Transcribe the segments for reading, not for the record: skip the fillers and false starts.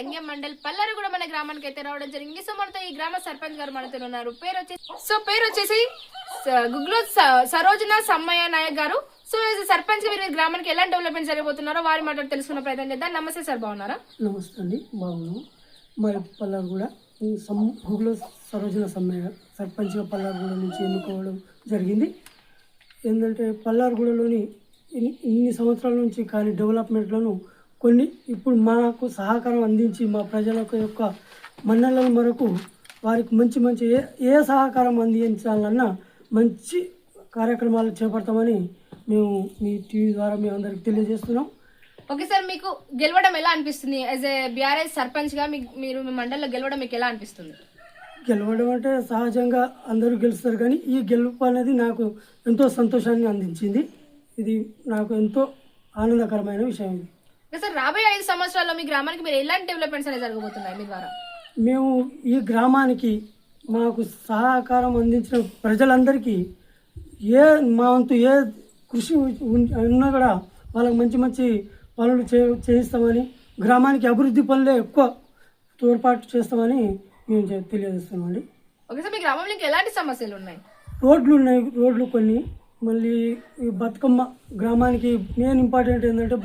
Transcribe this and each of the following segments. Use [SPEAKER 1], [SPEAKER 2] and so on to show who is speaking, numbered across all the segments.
[SPEAKER 1] చెంగెం మండల్ పల్లారిగూడ మన గ్రామానికి అయితే రావడం జరిగింది. సో మనతో ఈ గ్రామ సర్పంచ్ గారు మనతో ఉన్నారు. పేరు వచ్చేసి గుగ్లో సరోజన సమ్మయ్య నాయక్ గారు. సో సర్పంచ్ మీరు గ్రామానికి ఎలాంటి డెవలప్మెంట్ జరగబోతున్నారో వారి మాట్లాడి తెలుసుకున్న ప్రయత్నం చేద్దాం. నమస్తే సార్, బాగున్నారా?
[SPEAKER 2] నమస్తే అండి, బాగున్నాం. మరి పల్లారిగూడ గుగ్లో సరోజన సమ్మయ్య సర్పంచ్గా పల్లారిగూడ నుంచి ఎన్నుకోవడం జరిగింది. ఏంటంటే పల్లారిగూడలోని ఇన్ని సంవత్సరాల నుంచి కానీ డెవలప్మెంట్లను కొన్ని ఇప్పుడు మాకు సహకారం అందించి మా ప్రజలకు యొక్క మన్నల వరకు వారికి మంచి ఏ సహకారం అందించాలన్నా మంచి కార్యక్రమాలు చేపడతామని మేము మీ టీవీ ద్వారా మేము అందరికి తెలియజేస్తున్నాం.
[SPEAKER 1] ఓకే సార్, మీకు గెలవడం ఎలా అనిపిస్తుంది? యాజ్ ఏ బీఆర్ఎస్ సర్పంచ్ గా మీరు మీ మండలంలో గెలవడం మీకు ఎలా అనిపిస్తుంది?
[SPEAKER 2] గెలవడం అంటే సహజంగా అందరూ గెలుస్తారు, కానీ ఈ గెలుపు అనేది నాకు ఎంతో సంతోషాన్ని అందించింది. ఇది నాకు ఎంతో ఆనందకరమైన విషయం.
[SPEAKER 1] సార్, రాబోయే 5 సంవత్సరాల్లో మీ గ్రామానికి మీరు ఎలాంటి డెవలప్మెంట్స్ అనేవి జరగబోతున్నాయి మీ ద్వారా?
[SPEAKER 2] మేము ఈ గ్రామానికి మాకు సహకారం అందించిన ప్రజలందరికీ మా వంతు ఏ కృషి ఉన్నా కూడా వాళ్ళకి మంచి పనులు చేయిస్తామని, గ్రామానికి అభివృద్ధి పనులే ఎక్కువ తోడ్పాటు చేస్తామని మేము తెలియజేస్తున్నామండి.
[SPEAKER 1] ఓకే సార్, మీ గ్రామంలో ఇంకా ఎలాంటి సమస్యలు ఉన్నాయి?
[SPEAKER 2] రోడ్లు ఉన్నాయి, రోడ్లు కొన్ని. మళ్ళీ ఈ బతుకమ్మ గ్రామానికి మెయిన్ ఇంపార్టెంట్ ఏంటంటే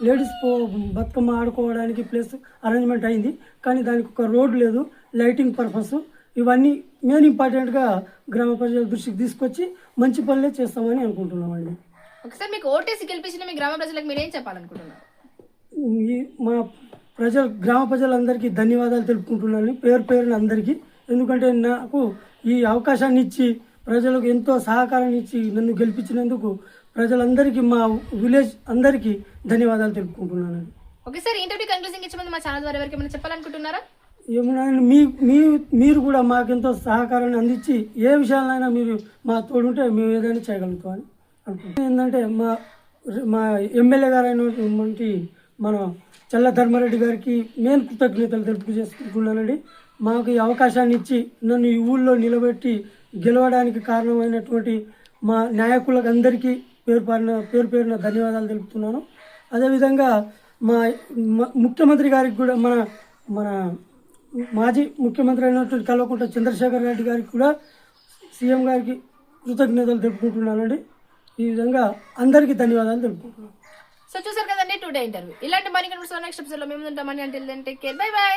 [SPEAKER 2] లేడీస్ బతుకమ్మ ఆడుకోవడానికి ప్లేస్ అరేంజ్మెంట్ అయింది, కానీ దానికి ఒక రోడ్ లేదు, లైటింగ్ పర్పస్. ఇవన్నీ మెయిన్ ఇంపార్టెంట్గా గ్రామ ప్రజల దృష్టికి తీసుకొచ్చి మంచి పనులే చేస్తామని అనుకుంటున్నామండి.
[SPEAKER 1] ఒకసారి మీకు ఓటేసి గెలిపించిన మీ గ్రామ ప్రజలకు మీరు ఏం చెప్పాలనుకుంటున్నారు?
[SPEAKER 2] మా గ్రామ ప్రజలందరికీ ధన్యవాదాలు తెలుపుకుంటున్నాను, పేరున అందరికీ. ఎందుకంటే నాకు ఈ అవకాశాన్ని ఇచ్చి ప్రజలకు ఎంతో సహకారాన్ని ఇచ్చి నన్ను గెలిపించినందుకు ప్రజలందరికీ, మా విలేజ్ అందరికీ ధన్యవాదాలు తెలుపుకుంటున్నాను.
[SPEAKER 1] ఓకే సార్, ఇంటర్వ్యూ కంక్లూజింగ్ ఇచ్చే ముందు మా ఛానల్ ద్వారా ఎవరికి ఏమైనా చెప్పాలనుకుంటున్నారా?
[SPEAKER 2] ఏమన్నా మీరు కూడా మాకెంతో సహకారాన్ని అందించి ఏ విషయాలైనా మీరు మా తోడుంటే మేము ఏదైనా చేయగలుగుతామని అనుకుంటున్నాను. ఏంటంటే మా ఎమ్మెల్యే గారు అయినటువంటి మన చల్ల ధర్మారెడ్డి గారికి నేను కృతజ్ఞతలు తెలుపుకుంటున్నానండి. మాకు ఈ అవకాశాన్ని ఇచ్చి నన్ను ఈ ఊళ్ళో నిలబెట్టి గెలవడానికి కారణమైనటువంటి మా నాయకులకు అందరికీ పేరున ధన్యవాదాలు తెలుపుతున్నాను. అదేవిధంగా మా ముఖ్యమంత్రి గారికి కూడా మన మాజీ ముఖ్యమంత్రి అయినటువంటి కల్వకుంట్ల చంద్రశేఖర్ రెడ్డి గారికి కూడా, సీఎం గారికి కృతజ్ఞతలు తెలుపుకుంటున్నానండి. ఈ విధంగా అందరికీ ధన్యవాదాలు తెలుపుకుంటున్నాను.
[SPEAKER 1] సో చూసారు కదండి టుడే ఇంటర్వ్యూ. ఇలాంటి మరిన్ని నెక్స్ట్ ఎపిసోడ్లో మేము ఉంటామని అంటే టేక్ కేర్, బై.